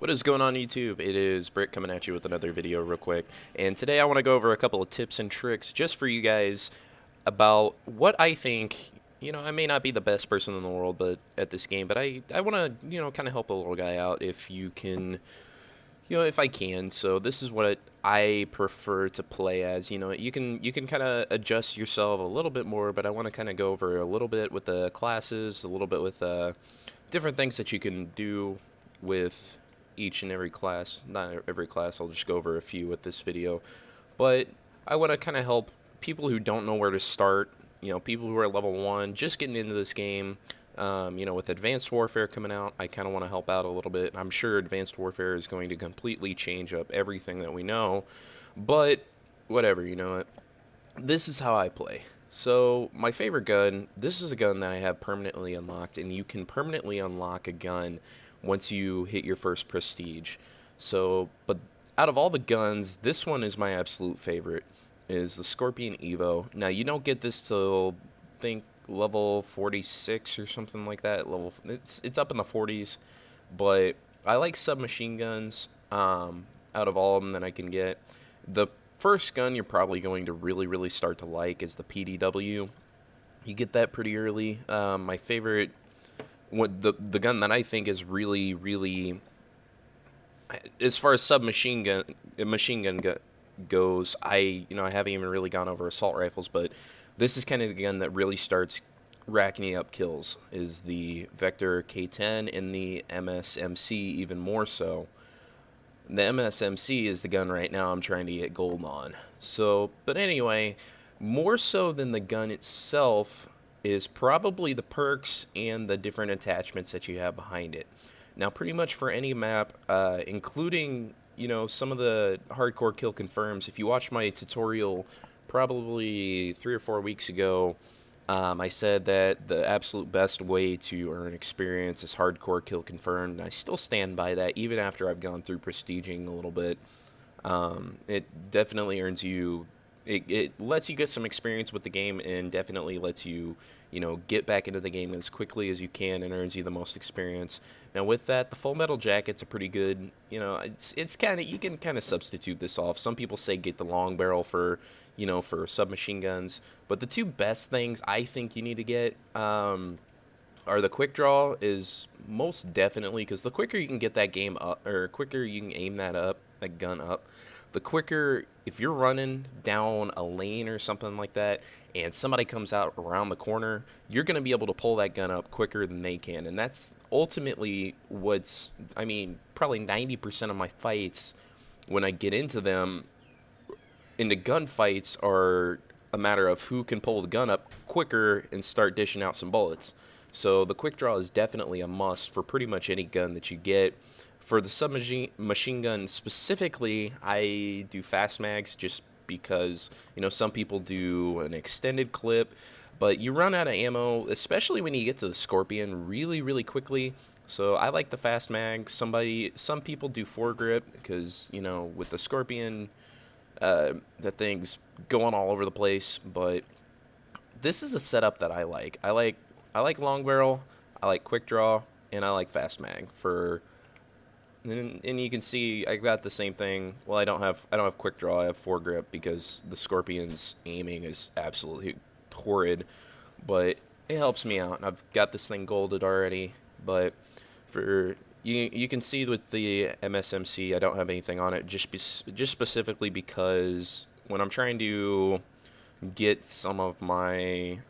What is going on YouTube? It is Brick coming at you with another video real quick. And today I want to go over a couple of tips and tricks just for you guys about what I think, I may not be the best person in the world but at this game, but I want to, kind of help the little guy out if you can, if I can. So this is what I prefer to play as. You can kind of adjust yourself a little bit more, but I want to kind of go over a little bit with the classes, a little bit with different things that you can do with each and every class. Not every class, I'll just go over a few with this video. But I want to kind of help people who don't know where to start, people who are level 1, just getting into this game. With Advanced Warfare coming out, I kind of want to help out a little bit. I'm sure Advanced Warfare is going to completely change up everything that we know, but whatever, this is how I play. So my favorite gun, this is a gun that I have permanently unlocked, and you can permanently unlock a gun once you hit your first prestige. So, but out of all the guns, this one is my absolute favorite, is the Scorpion Evo. Now, you don't get this till, I think, level 46 or something like that. It's up in the 40s, but I like submachine guns out of all of them that I can get. The first gun you're probably going to really start to like is the PDW. You get that pretty early. My favorite, the gun that I think is really, as far as machine gun goes, I haven't even really gone over assault rifles, but this is kind of the gun that really starts racking up kills, is the Vector K10 and the MSMC even more so. The MSMC is the gun right now I'm trying to get gold on. So, but anyway, more so than the gun itself is probably the perks and the different attachments that you have behind it. Now, pretty much for any map, including, some of the hardcore kill confirms, if you watch my tutorial probably 3 or 4 weeks ago, I said that the absolute best way to earn experience is hardcore kill confirmed, and I still stand by that even after I've gone through prestiging a little bit. It definitely earns you, it lets you get some experience with the game, and definitely lets you, get back into the game as quickly as you can, and earns you the most experience. Now with that, the Full Metal Jacket's a pretty good, it's kind of, you can kind of substitute this off. Some people say get the long barrel for, for submachine guns, but the two best things I think you need to get are the quick draw, is most definitely, because the quicker you can get that game up, or quicker you can aim that gun up, the quicker, if you're running down a lane or something like that, and somebody comes out around the corner, you're going to be able to pull that gun up quicker than they can. And that's ultimately probably 90% of my fights, when I get into them, into gunfights, are a matter of who can pull the gun up quicker and start dishing out some bullets. So the quick draw is definitely a must for pretty much any gun that you get. For the submachine gun specifically, I do fast mags just because, some people do an extended clip, but you run out of ammo, especially when you get to the Scorpion, really quickly. So I like the fast mag. Some people do foregrip because, with the Scorpion, that thing's going all over the place. But this is a setup that I like. I like long barrel, I like quick draw, and I like fast mag for. And you can see I got the same thing. Well, I don't have quick draw. I have foregrip because the Scorpion's aiming is absolutely horrid, but it helps me out. I've got this thing golded already, but for you can see with the MSMC, I don't have anything on it just specifically because when I'm trying to get some of my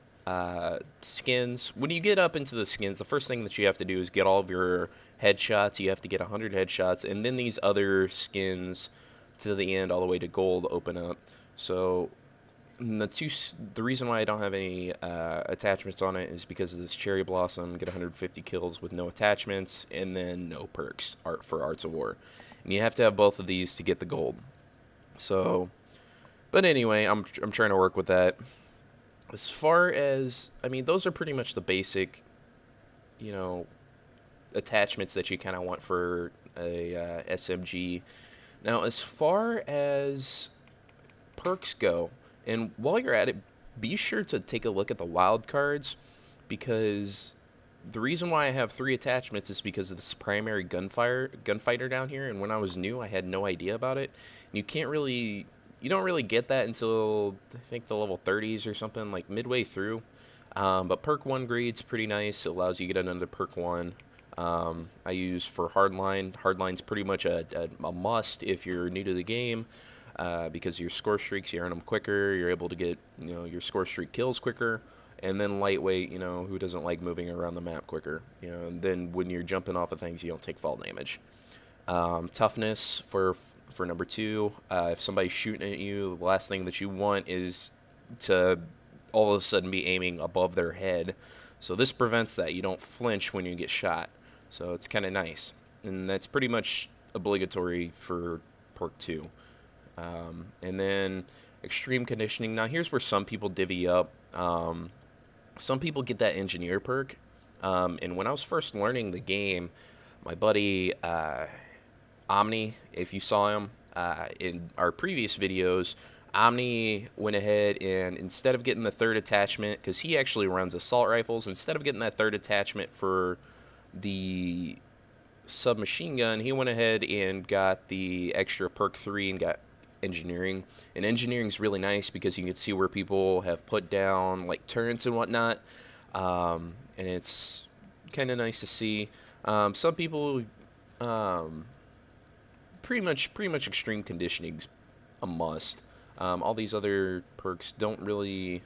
skins, when you get up into the skins, the first thing that you have to do is get all of your headshots. You have to get 100 headshots, and then these other skins to the end all the way to gold open up. So the reason why I don't have any attachments on it is because of this Cherry Blossom, get 150 kills with no attachments, and then no perks for Arts of War, and you have to have both of these to get the gold. So, but anyway, I'm trying to work with that. As far as, those are pretty much the basic, attachments that you kind of want for a SMG. Now, as far as perks go, and while you're at it, be sure to take a look at the wild cards, because the reason why I have 3 attachments is because of this primary gunfighter down here, and when I was new, I had no idea about it. You don't really get that until I think the level 30s or something, like midway through. But perk 1 greed's pretty nice. It allows you to get another perk 1. I use for hardline. Hardline's pretty much a must if you're new to the game, because your score streaks, you earn them quicker. You're able to get your score streak kills quicker. And then lightweight, who doesn't like moving around the map quicker? And then when you're jumping off of things, you don't take fall damage. Toughness for number 2. If somebody's shooting at you, the last thing that you want is to all of a sudden be aiming above their head. So this prevents that. You don't flinch when you get shot. So it's kind of nice. And that's pretty much obligatory for perk 2. And then extreme conditioning. Now here's where some people divvy up. Some people get that engineer perk. And when I was first learning the game, my buddy Omni, if you saw him in our previous videos, Omni went ahead and instead of getting the 3rd attachment, because he actually runs assault rifles, instead of getting that 3rd attachment for the submachine gun, he went ahead and got the extra perk 3 and got engineering. And engineering's really nice because you can see where people have put down like turrets and whatnot, and it's kind of nice to see. Some people pretty much extreme conditioning's a must. All these other perks don't really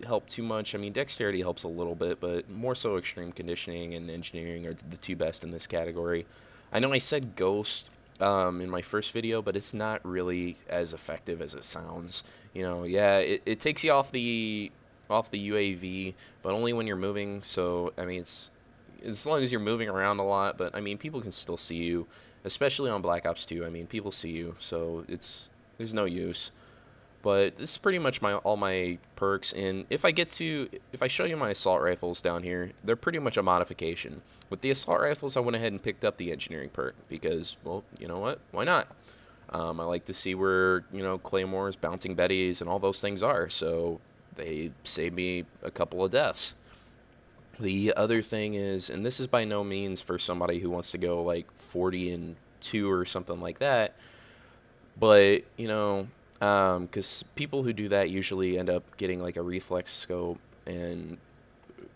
help too much. I mean, dexterity helps a little bit, but more so extreme conditioning and engineering are the 2 best in this category. I know I said ghost in my first video, but it's not really as effective as it sounds. Yeah, it takes you off the UAV, but only when you're moving. So I mean, it's as long as you're moving around a lot. But I mean, people can still see you, especially on Black Ops 2. I mean, people see you, so there's no use. But this is pretty much all my perks, and if I show you my assault rifles down here, they're pretty much a modification. With the assault rifles, I went ahead and picked up the engineering perk because, well, you know what? Why not? I like to see where, claymores, bouncing betties, and all those things are, so they save me a couple of deaths. The other thing is, and this is by no means for somebody who wants to go like 40-2 or something like that, but, because people who do that usually end up getting like a reflex scope and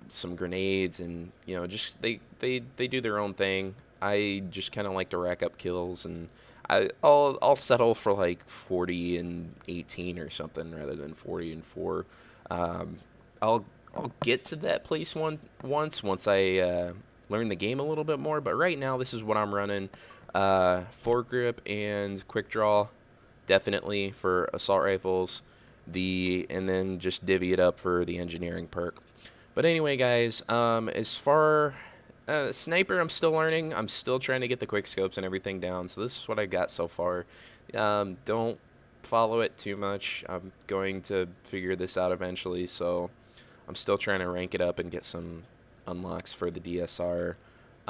some grenades, and just they do their own thing. I just kind of like to rack up kills, and I'll settle for like 40-18 or something rather than 40-4. I'll get to that place once I learn the game a little bit more, but right now this is what I'm running. Foregrip and quick draw. Definitely for assault rifles, and then just divvy it up for the engineering perk. But anyway, guys, as far sniper, I'm still learning. I'm still trying to get the quick scopes and everything down. So this is what I got so far. Don't follow it too much. I'm going to figure this out eventually. So I'm still trying to rank it up and get some unlocks for the DSR.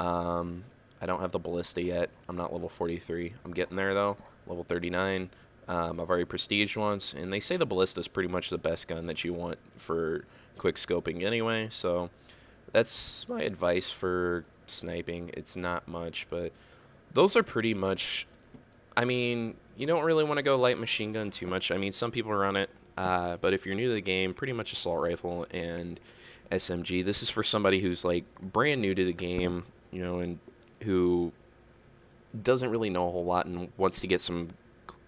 I don't have the ballista yet. I'm not level 43. I'm getting there though. Level 39. I've already prestiged once, and they say the ballista is pretty much the best gun that you want for quick scoping anyway, so that's my advice for sniping. It's not much, but those are pretty much, I mean, you don't really want to go light machine gun too much. I mean, some people run it, but if you're new to the game, pretty much assault rifle and SMG. This is for somebody who's like brand new to the game, and who doesn't really know a whole lot and wants to get some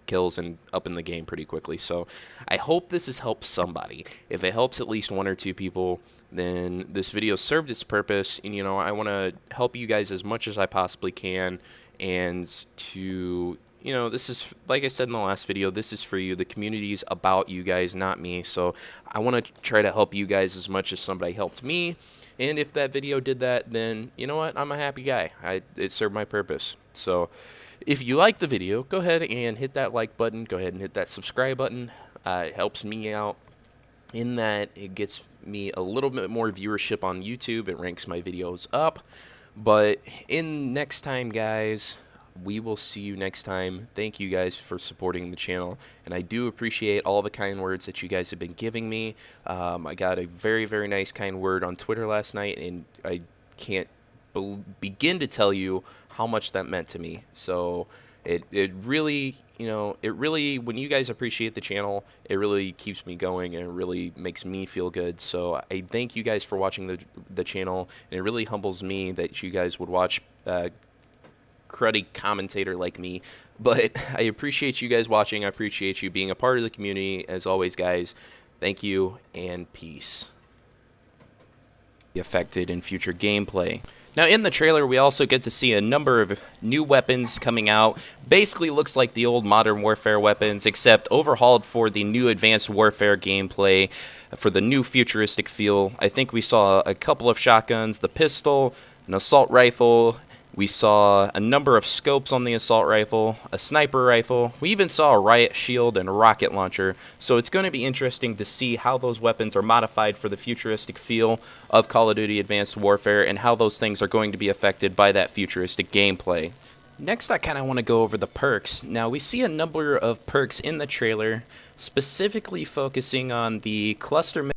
kills and up in the game pretty quickly. So I hope this has helped somebody. If it helps at least 1 or 2 people, then this video served its purpose, and I want to help you guys as much as I possibly can. And to this is, like I said in the last video, this is for you. The community's about you guys, not me. So I want to try to help you guys as much as somebody helped me. And if that video did that, then you know what? I'm a happy guy. It served my purpose. So if you like the video, go ahead and hit that like button. Go ahead and hit that subscribe button. It helps me out in that it gets me a little bit more viewership on YouTube. It ranks my videos up. But in next time, guys, we will see you next time. Thank you guys for supporting the channel, and I do appreciate all the kind words that you guys have been giving me. I got a very, very nice kind word on Twitter last night, and I can't begin to tell you how much that meant to me. So it really, it really, when you guys appreciate the channel, it really keeps me going and it really makes me feel good. So I thank you guys for watching the channel, and it really humbles me that you guys would watch cruddy commentator like me. But I appreciate you guys watching. I appreciate you being a part of the community. As always, guys, thank you and peace. Affected in future gameplay. Now, in the trailer, we also get to see a number of new weapons coming out. Basically looks like the old Modern Warfare weapons, except overhauled for the new Advanced Warfare gameplay, for the new futuristic feel. I think we saw a couple of shotguns, the pistol, an assault rifle. We saw a number of scopes on the assault rifle, a sniper rifle. We even saw a riot shield and a rocket launcher. So it's going to be interesting to see how those weapons are modified for the futuristic feel of Call of Duty Advanced Warfare and how those things are going to be affected by that futuristic gameplay. Next, I kind of want to go over the perks. Now, we see a number of perks in the trailer, specifically focusing on the cluster